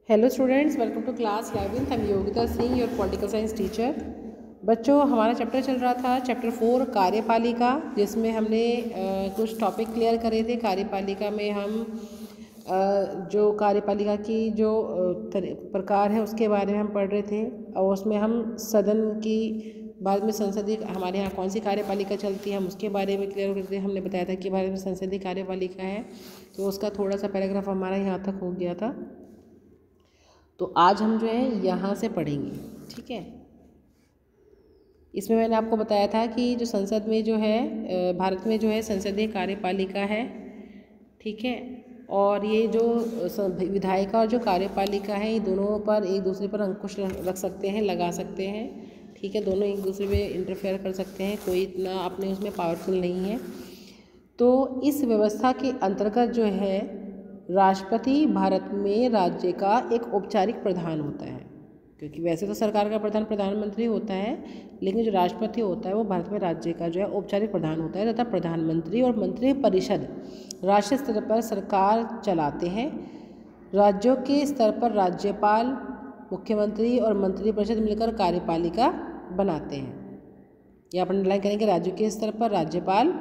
Hello students, welcome to class 11th। I'm Yogita Singh, your political science teacher. बच्चों, हमारा chapter चल रहा था चैप्टर 4 कार्यपालिका, जिसमें हमने कुछ टॉपिक क्लियर करे थे। कार्यपालिका में हम जो कार्यपालिका की जो प्रकार है उसके बारे में हम पढ़ रहे थे, और उसमें हम सदन की बाद में संसदीय हमारे यहाँ कौन सी कार्यपालिका चलती है हम उसके बारे में क्लियर करते हैं। हमने बताया था कि भारत में संसदीय कार्यपालिका है, तो उसका थोड़ा सा पैराग्राफ हमारा यहाँ तक हो गया था। तो आज हम जो है यहाँ से पढ़ेंगे, ठीक है। इसमें मैंने आपको बताया था कि जो संसद में जो है भारत में जो है संसदीय कार्यपालिका है, ठीक है। और ये जो विधायिका और जो कार्यपालिका है, ये दोनों पर एक दूसरे पर अंकुश रख सकते हैं, लगा सकते हैं, ठीक है। दोनों एक दूसरे में इंटरफेयर कर सकते हैं, कोई इतना अपने उसमें पावरफुल नहीं है। तो इस व्यवस्था के अंतर्गत जो है राष्ट्रपति भारत में राज्य का एक औपचारिक प्रधान होता है, क्योंकि वैसे तो सरकार का प्रधान प्रधानमंत्री होता है, लेकिन जो राष्ट्रपति होता है वो भारत में राज्य का जो है औपचारिक प्रधान होता है तथा प्रधानमंत्री और मंत्री परिषद राष्ट्रीय स्तर पर सरकार चलाते हैं। राज्यों के स्तर पर राज्यपाल, मुख्यमंत्री और मंत्री परिषद मिलकर कार्यपालिका बनाते हैं। या अपन अंडरलाइन करेंगे, राज्यों के स्तर पर राज्यपाल,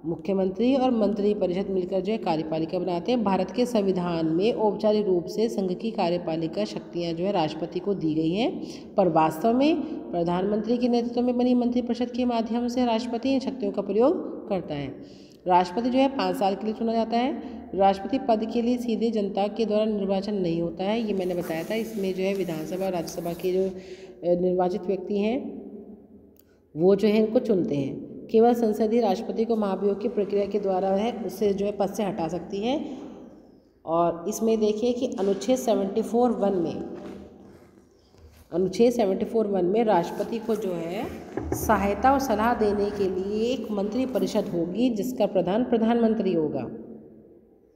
मुख्यमंत्री और मंत्री परिषद मिलकर जो है कार्यपालिका बनाते हैं। भारत के संविधान में औपचारिक रूप से संघ की कार्यपालिका शक्तियां जो है राष्ट्रपति को दी गई हैं, पर वास्तव में प्रधानमंत्री के नेतृत्व में बनी मंत्रिपरिषद के माध्यम से राष्ट्रपति इन शक्तियों का प्रयोग करता है। राष्ट्रपति जो है 5 साल के लिए चुना जाता है। राष्ट्रपति पद के लिए सीधे जनता के द्वारा निर्वाचन नहीं होता है, ये मैंने बताया था। इसमें जो है विधानसभा और राज्यसभा के जो निर्वाचित व्यक्ति हैं वो जो है इनको चुनते हैं। केवल संसदीय राष्ट्रपति को महाभियोग की प्रक्रिया के द्वारा है उससे जो है पद से हटा सकती है। और इसमें देखिए कि अनुच्छेद 74(1) में राष्ट्रपति को जो है सहायता और सलाह देने के लिए एक मंत्री परिषद होगी, जिसका प्रधान प्रधानमंत्री होगा।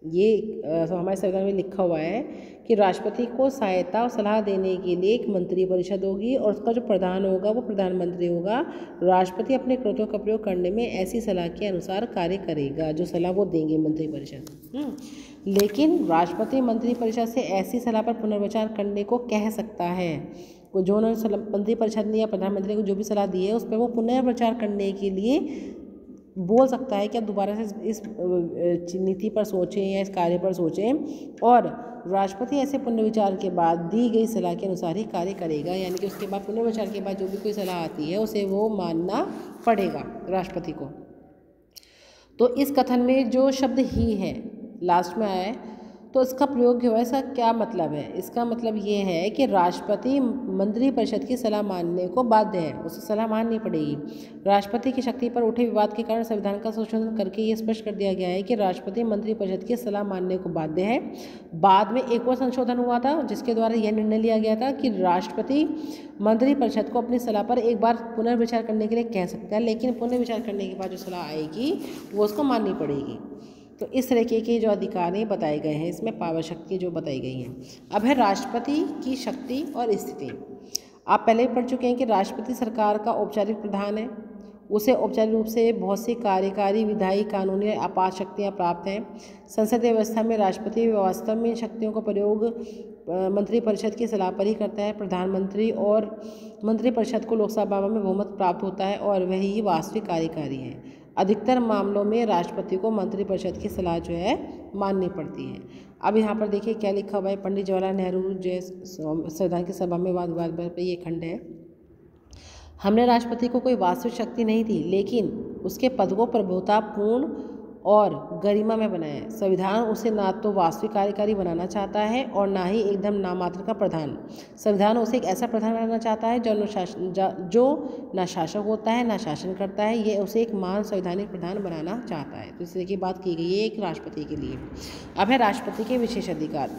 ये हमारे संविधान में लिखा हुआ है कि राष्ट्रपति को सहायता और सलाह देने के लिए एक मंत्री परिषद होगी, और उसका जो प्रधान होगा वो प्रधानमंत्री होगा। राष्ट्रपति अपने कृत्यों का प्रयोग करने में ऐसी सलाह के अनुसार कार्य करेगा, जो सलाह वो देंगे मंत्री परिषद। लेकिन राष्ट्रपति मंत्री परिषद से ऐसी सलाह पर पुनर्विचार करने को कह सकता है। जो उन्होंने मंत्री परिषद ने या प्रधानमंत्री को जो भी सलाह दी है उस पर वो पुनर्विचार करने के लिए बोल सकता है कि आप दोबारा से इस नीति पर सोचें या इस कार्य पर सोचें, और राष्ट्रपति ऐसे पुनर्विचार के बाद दी गई सलाह के अनुसार ही कार्य करेगा। यानी कि उसके बाद पुनर्विचार के बाद जो भी कोई सलाह आती है उसे वो मानना पड़ेगा राष्ट्रपति को। तो इस कथन में जो शब्द ही है लास्ट में आया है, तो इसका प्रयोग हुआ है। इसका क्या मतलब है? इसका मतलब ये है कि राष्ट्रपति मंत्री परिषद की सलाह मानने को बाध्य है, उसे सलाह माननी पड़ेगी। राष्ट्रपति की शक्ति पर उठे विवाद के कारण संविधान का संशोधन करके ये स्पष्ट कर दिया गया है कि राष्ट्रपति मंत्री परिषद की सलाह मानने को बाध्य है। बाद में एक और संशोधन हुआ था, जिसके द्वारा यह निर्णय लिया गया था कि राष्ट्रपति मंत्री परिषद को अपनी सलाह पर एक बार पुनर्विचार करने के लिए कह सकता है, लेकिन पुनर्विचार करने के बाद जो सलाह आएगी वो उसको माननी पड़ेगी। तो इस तरीके के जो अधिकार हैं बताए गए हैं, इसमें पावर शक्ति जो बताई गई हैं। अब है राष्ट्रपति की शक्ति और स्थिति। आप पहले ही पढ़ चुके हैं कि राष्ट्रपति सरकार का औपचारिक प्रधान है, उसे औपचारिक रूप से बहुत सी कार्यकारी, विधायी, कानूनी और आपात शक्तियाँ प्राप्त हैं। संसदीय व्यवस्था में राष्ट्रपति वास्तव में इन शक्तियों का प्रयोग मंत्री परिषद की सलाह पर ही करता है। प्रधानमंत्री और मंत्री परिषद को लोकसभा में बहुमत प्राप्त होता है और वही वास्तविक कार्यकारी है। अधिकतर मामलों में राष्ट्रपति को मंत्रिपरिषद की सलाह जो है माननी पड़ती है। अब यहाँ पर देखिए क्या लिखा हुआ है। पंडित जवाहरलाल नेहरू जो संविधान की सभा में वाद पर ये खंड है। हमने राष्ट्रपति को कोई वास्तविक शक्ति नहीं दी, लेकिन उसके पद को प्रभुतापूर्ण और गरिमा में बनाया। संविधान उसे ना तो वास्तविक कार्यकारी बनाना चाहता है और ना ही एकदम नामात्र का प्रधान। संविधान उसे एक ऐसा प्रधान बनाना चाहता है जो ना शासक होता है ना शासन करता है। ये उसे एक महान संवैधानिक प्रधान बनाना चाहता है। तो इस तरह की बात की गई है एक राष्ट्रपति के लिए। अब है राष्ट्रपति के विशेष अधिकार।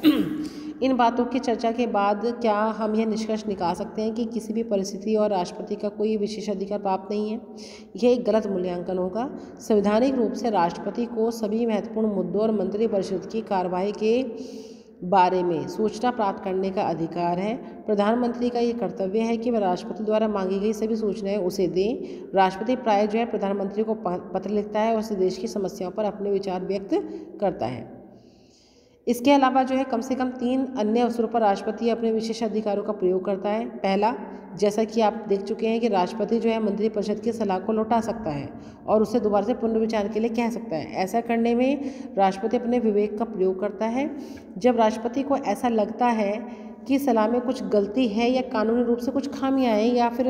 इन बातों की चर्चा के बाद क्या हम यह निष्कर्ष निकाल सकते हैं कि किसी भी परिस्थिति और राष्ट्रपति का कोई विशेष अधिकार प्राप्त नहीं है? यह एक गलत मूल्यांकन होगा। संवैधानिक रूप से राष्ट्रपति को सभी महत्वपूर्ण मुद्दों और मंत्रिपरिषद की कार्यवाही के बारे में सूचना प्राप्त करने का अधिकार है। प्रधानमंत्री का ये कर्तव्य है कि वह राष्ट्रपति द्वारा मांगी गई सभी सूचनाएं उसे दें। राष्ट्रपति प्राय जो है प्रधानमंत्री को पत्र लिखता है और उसे देश की समस्याओं पर अपने विचार व्यक्त करता है। इसके अलावा जो है कम से कम 3 अन्य अवसरों पर राष्ट्रपति अपने विशेष अधिकारों का प्रयोग करता है। पहला, जैसा कि आप देख चुके हैं कि राष्ट्रपति जो है मंत्रिपरिषद की सलाह को लौटा सकता है और उसे दोबारा से पुनर्विचार के लिए कह सकता है। ऐसा करने में राष्ट्रपति अपने विवेक का प्रयोग करता है। जब राष्ट्रपति को ऐसा लगता है कि सलाह में कुछ गलती है या कानूनी रूप से कुछ खामियां हैं या फिर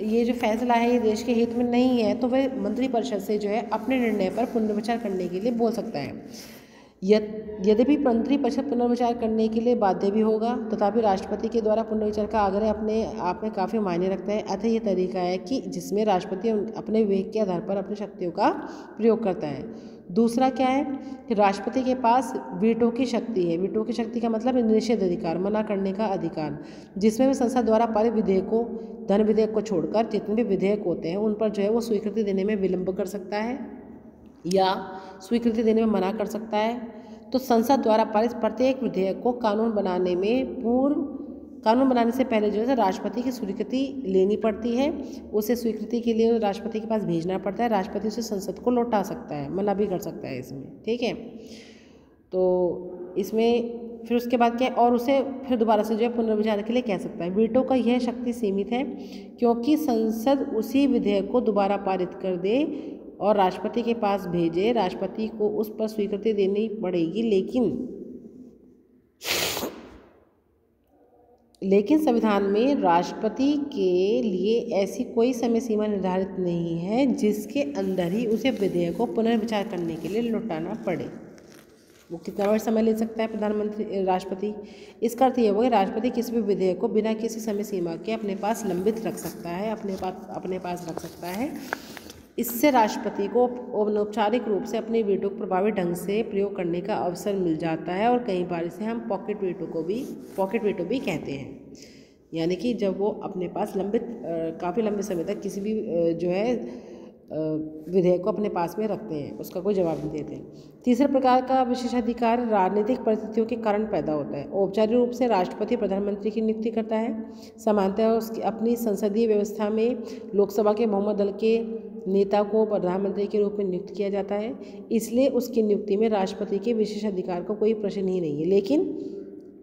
ये जो फैसला है ये देश के हित में नहीं है, तो वह मंत्रिपरिषद से जो है अपने निर्णय पर पुनर्विचार करने के लिए बोल सकता है। यद्यपि मंत्रिपरिषद पुनर्विचार करने के लिए बाध्य भी होगा, तथापि राष्ट्रपति के द्वारा पुनर्विचार का आग्रह अपने आप में काफ़ी मायने रखता है। अतः यह तरीका है कि जिसमें राष्ट्रपति अपने विवेक के आधार पर अपनी शक्तियों का प्रयोग करता है। दूसरा क्या है कि राष्ट्रपति के पास वीटो की शक्ति है। वीटो की शक्ति का मतलब निषेध अधिकार, मना करने का अधिकार, जिसमें भी संसद द्वारा पारित विधेयकों, धन विधेयक को छोड़कर जितने भी विधेयक होते हैं उन पर जो है वो स्वीकृति देने में विलंब कर सकता है या स्वीकृति देने में मना कर सकता है। तो संसद द्वारा पारित प्रत्येक विधेयक को कानून बनाने से पहले जो है राष्ट्रपति की स्वीकृति लेनी पड़ती है। उसे स्वीकृति के लिए राष्ट्रपति के पास भेजना पड़ता है। राष्ट्रपति उसे संसद को लौटा सकता है, मना भी कर सकता है इसमें, ठीक है। तो इसमें फिर उसके बाद क्या है, और उसे फिर दोबारा से जो है पुनर्विचार के लिए कह सकता है। वीटो का यह शक्ति सीमित है क्योंकि संसद उसी विधेयक को दोबारा पारित कर दे और राष्ट्रपति के पास भेजे, राष्ट्रपति को उस पर स्वीकृति देनी पड़ेगी। लेकिन संविधान में राष्ट्रपति के लिए ऐसी कोई समय सीमा निर्धारित नहीं है जिसके अंदर ही उसे विधेयक को पुनर्विचार करने के लिए लौटाना पड़े। वो कितना बड़ा समय ले सकता है राष्ट्रपति। इसका अर्थ ये हुआ कि राष्ट्रपति किसी भी विधेयक को बिना किसी समय सीमा के अपने पास लंबित रख सकता है, अपने पास रख सकता है। इससे राष्ट्रपति को अनौपचारिक रूप से अपने वीटो को प्रभावी ढंग से प्रयोग करने का अवसर मिल जाता है और कई बार इसे हम पॉकेट वीटो भी कहते हैं। यानी कि जब वो अपने पास काफ़ी लंबे समय तक किसी भी जो है विधेयक को अपने पास में रखते हैं, उसका कोई जवाब नहीं देते। तीसरे प्रकार का विशेषाधिकार राजनीतिक परिस्थितियों के कारण पैदा होता है। औपचारिक रूप से राष्ट्रपति प्रधानमंत्री की नियुक्ति करता है। सामान्यतः उसकी अपनी संसदीय व्यवस्था में लोकसभा के बहुमत दल के नेता को प्रधानमंत्री के रूप में नियुक्त किया जाता है, इसलिए उसकी नियुक्ति में राष्ट्रपति के विशेषाधिकार का कोई प्रश्न ही नहीं है। लेकिन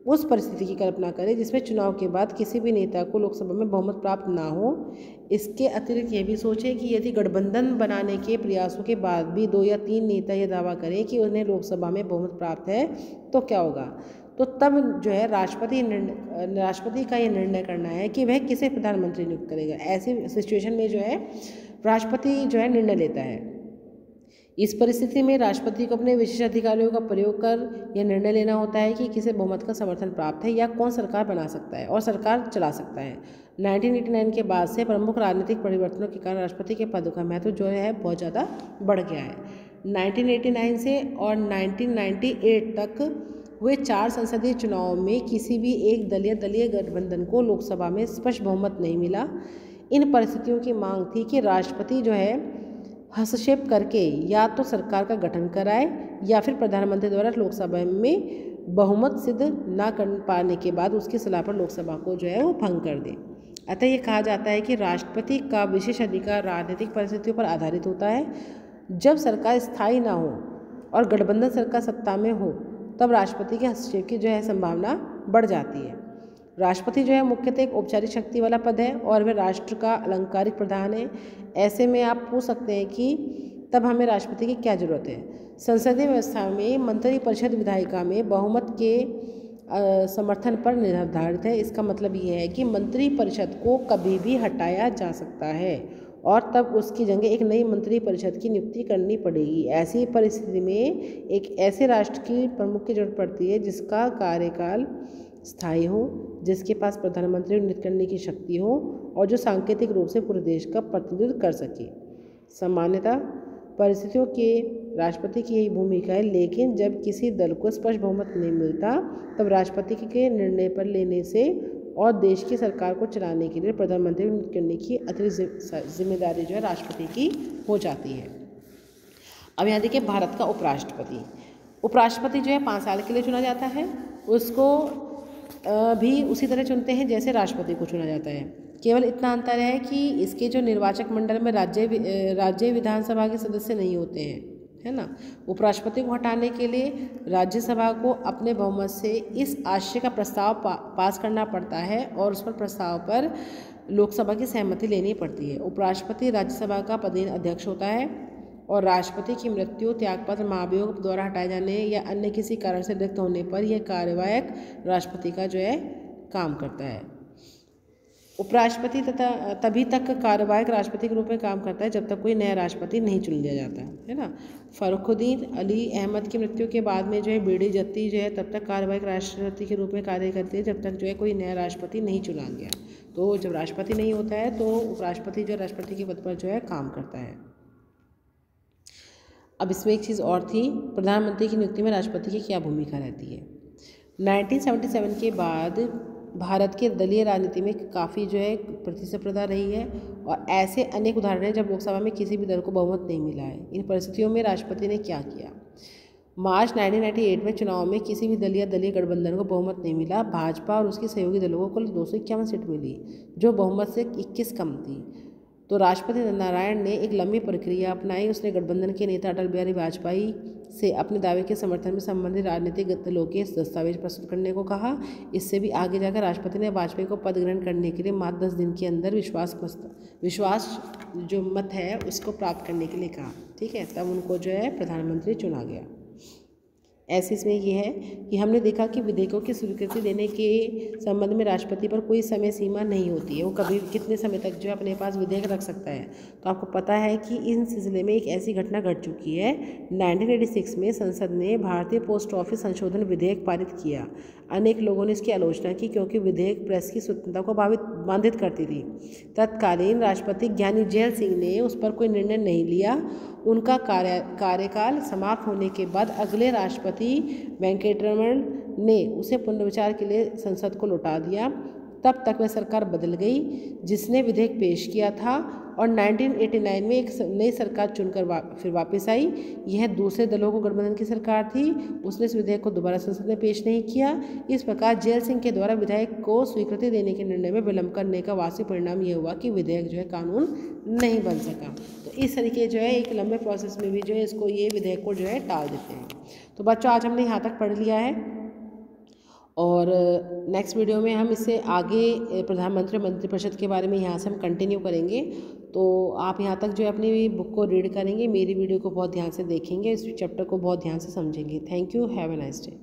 उस परिस्थिति की कल्पना करें जिसमें चुनाव के बाद किसी भी नेता को लोकसभा में बहुमत प्राप्त ना हो। इसके अतिरिक्त ये भी सोचें कि यदि गठबंधन बनाने के प्रयासों के बाद भी 2 या 3 नेता यह दावा करें कि उन्हें लोकसभा में बहुमत प्राप्त है, तो क्या होगा? तो तब जो है राष्ट्रपति का ये निर्णय करना है कि वह किसे प्रधानमंत्री नियुक्त करेगा। ऐसी सिचुएशन में जो है राष्ट्रपति जो है निर्णय लेता है। इस परिस्थिति में राष्ट्रपति को अपने विशेष अधिकारों का प्रयोग कर यह निर्णय लेना होता है कि किसे बहुमत का समर्थन प्राप्त है या कौन सरकार बना सकता है और सरकार चला सकता है। 1989 के बाद से प्रमुख राजनीतिक परिवर्तनों के कारण राष्ट्रपति के पद का महत्व जो है बहुत ज़्यादा बढ़ गया है। 1989 से और 1998 तक हुए 4 संसदीय चुनावों में किसी भी एक दलीय गठबंधन को लोकसभा में स्पष्ट बहुमत नहीं मिला। इन परिस्थितियों की मांग थी कि राष्ट्रपति जो है हस्तक्षेप करके या तो सरकार का गठन कराए या फिर प्रधानमंत्री द्वारा लोकसभा में बहुमत सिद्ध न कर पाने के बाद उसकी सलाह पर लोकसभा को जो है वो भंग कर दे। अतः ये कहा जाता है कि राष्ट्रपति का विशेष अधिकार राजनीतिक परिस्थितियों पर आधारित होता है। जब सरकार स्थायी ना हो और गठबंधन सरकार सत्ता में हो, तब राष्ट्रपति के हस्तक्षेप की जो है संभावना बढ़ जाती है। राष्ट्रपति जो है मुख्यतः एक औपचारिक शक्ति वाला पद है और वह राष्ट्र का अलंकारिक प्रधान है। ऐसे में आप पूछ सकते हैं कि तब हमें राष्ट्रपति की क्या जरूरत है? संसदीय व्यवस्था में मंत्रिपरिषद विधायिका में बहुमत के समर्थन पर निर्धारित है। इसका मतलब ये है कि मंत्रिपरिषद को कभी भी हटाया जा सकता है और तब उसकी जगह एक नई मंत्रिपरिषद की नियुक्ति करनी पड़ेगी। ऐसी परिस्थिति में एक ऐसे राष्ट्र की प्रमुख की जरूरत पड़ती है जिसका कार्यकाल स्थायी हो, जिसके पास प्रधानमंत्री नियुक्त करने की शक्ति हो और जो सांकेतिक रूप से पूरे देश का प्रतिनिधित्व कर सके। सामान्यतः परिस्थितियों के राष्ट्रपति की यही भूमिका है, लेकिन जब किसी दल को स्पष्ट बहुमत नहीं मिलता तब राष्ट्रपति के निर्णय पर लेने से और देश की सरकार को चलाने के लिए प्रधानमंत्री नियुक्त करने की अतिरिक्त जिम्मेदारी जो है राष्ट्रपति की हो जाती है। अब यहाँ देखिए भारत का उपराष्ट्रपति जो है 5 साल के लिए चुना जाता है। उसको भी उसी तरह चुनते हैं जैसे राष्ट्रपति को चुना जाता है। केवल इतना अंतर है कि इसके जो निर्वाचक मंडल में राज्य विधानसभा के सदस्य नहीं होते हैं, है ना। उपराष्ट्रपति को हटाने के लिए राज्यसभा को अपने बहुमत से इस आशय का प्रस्ताव पास करना पड़ता है और उस पर प्रस्ताव पर लोकसभा की सहमति लेनी पड़ती है। उपराष्ट्रपति राज्यसभा का पदेन अध्यक्ष होता है और राष्ट्रपति की मृत्यु, त्यागपत्र, महाभियोग द्वारा हटाए जाने या अन्य किसी कारण से रिक्त होने पर यह कार्यवाहक राष्ट्रपति का जो है काम करता है। उपराष्ट्रपति तभी तक कार्यवाहक राष्ट्रपति के रूप में काम करता है जब तक कोई नया राष्ट्रपति नहीं चुन लिया जाता है ना। फर्रुखुद्दीन अली अहमद की मृत्यु के बाद में जो है बीडी जत्ती जो है तब तक कार्यवाहक राष्ट्रपति के रूप में कार्य करती है जब तक जो है कोई नया राष्ट्रपति नहीं चुना गया। तो जब राष्ट्रपति नहीं होता है तो उपराष्ट्रपति जो राष्ट्रपति के पद पर जो है काम करता है। अब इसमें एक चीज़ और थी, प्रधानमंत्री की नियुक्ति में राष्ट्रपति की क्या भूमिका रहती है। 1977 के बाद भारत के दलीय राजनीति में काफ़ी जो है प्रतिस्पर्धा रही है और ऐसे अनेक उदाहरण हैं जब लोकसभा में किसी भी दल को बहुमत नहीं मिला है। इन परिस्थितियों में राष्ट्रपति ने क्या किया। मार्च 1998 में चुनाव में किसी भी दलीय गठबंधन को बहुमत नहीं मिला। भाजपा और उसके सहयोगी दलों को कुल 251 सीट मिली जो बहुमत से 21 कम थी। तो राष्ट्रपति नारायण ने एक लंबी प्रक्रिया अपनाई। उसने गठबंधन के नेता अटल बिहारी वाजपेयी से अपने दावे के समर्थन में संबंधित राजनीतिक दलों के दस्तावेज प्रस्तुत करने को कहा। इससे भी आगे जाकर राष्ट्रपति ने वाजपेयी को पद ग्रहण करने के लिए मात्र 10 दिन के अंदर विश्वास जो मत है उसको प्राप्त करने के लिए कहा। ठीक है, तब उनको जो है प्रधानमंत्री चुना गया। ऐसे इसमें यह है कि हमने देखा कि विधेयकों की स्वीकृति देने के संबंध में राष्ट्रपति पर कोई समय सीमा नहीं होती है। वो कभी कितने समय तक जो है अपने पास विधेयक रख सकता है। तो आपको पता है कि इन सिलसिले में एक ऐसी घटना घट चुकी है। 1986 में संसद ने भारतीय पोस्ट ऑफिस संशोधन विधेयक पारित किया। अनेक लोगों ने इसकी आलोचना की क्योंकि विधेयक प्रेस की स्वतंत्रता को बाधित करती थी। तत्कालीन राष्ट्रपति ज्ञानी जैल सिंह ने उस पर कोई निर्णय नहीं लिया। उनका कार्यकाल समाप्त होने के बाद अगले राष्ट्रपति वेंकटरमण ने उसे पुनर्विचार के लिए संसद को लौटा दिया। तब तक वह सरकार बदल गई जिसने विधेयक पेश किया था और 1989 में एक नई सरकार चुनकर फिर वापस आई। यह दूसरे दलों को गठबंधन की सरकार थी। उसने इस विधेयक को दोबारा संसद में पेश नहीं किया। इस प्रकार जैल सिंह के द्वारा विधेयक को स्वीकृति देने के निर्णय में विलंब करने का वास्तविक परिणाम यह हुआ कि विधेयक जो है कानून नहीं बन सका। तो इस तरीके जो है एक लंबे प्रोसेस में भी जो है इसको ये विधेयक को जो है टाल देते हैं। तो बच्चों आज हमने यहाँ तक पढ़ लिया है और नेक्स्ट वीडियो में हम इससे आगे प्रधानमंत्री मंत्रिपरिषद के बारे में यहाँ से हम कंटिन्यू करेंगे। तो आप यहाँ तक जो है अपनी बुक को रीड करेंगे, मेरी वीडियो को बहुत ध्यान से देखेंगे, इस चैप्टर को बहुत ध्यान से समझेंगे। Thank you, have a nice day.